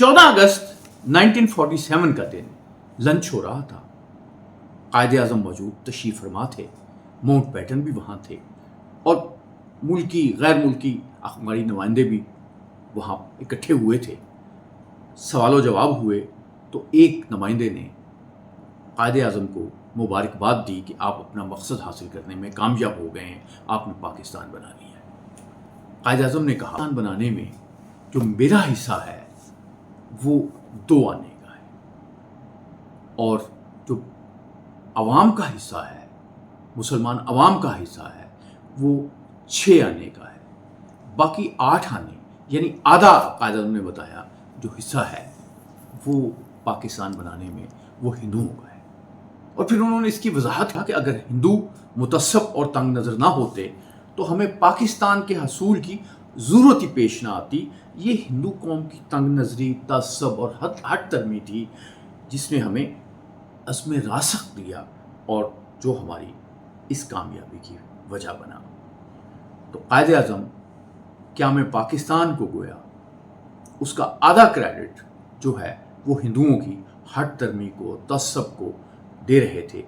14 अगस्त 1947 का दिन लंच हो रहा था। कायदे आज़म मौजूद तशरीफ़ फरमा थे, माउंट बैटन भी वहाँ थे और मुल्की गैर मुल्की अखबारी नुमाइंदे भी वहाँ इकट्ठे हुए थे। सवाल जवाब हुए तो एक नुमाइंदे ने कायदे आज़म को मुबारकबाद दी कि आप अपना मकसद हासिल करने में कामयाब हो गए हैं, आपने पाकिस्तान बना लिया है। कायदे आज़म ने कहा, पाकिस्तान बनाने में जो मेरा हिस्सा है वो 2 आने का है और जो अवाम का हिस्सा है, मुसलमान अवाम का हिस्सा है, वो 6 आने का है। बाकी 8 आने यानी आधा कायदे आज़म ने बताया जो हिस्सा है वो पाकिस्तान बनाने में वो हिंदुओं का है। और फिर उन्होंने इसकी वजाहत की कि अगर हिंदू मुतस्सब और तंग नज़र ना होते तो हमें पाकिस्तान के हसूल की ज़रूरत ही पेश ना आती। ये हिंदू कौम की तंग नज़री, तअस्सुब और हट धर्मी थी जिसने हमें अज़्म रासख दिया और जो हमारी इस कामयाबी की वजह बना। तो कायदे आज़म क़याम पाकिस्तान को गोया उसका आधा क्रेडिट जो है वो हिंदुओं की हट धर्मी को, तअस्सुब को दे रहे थे।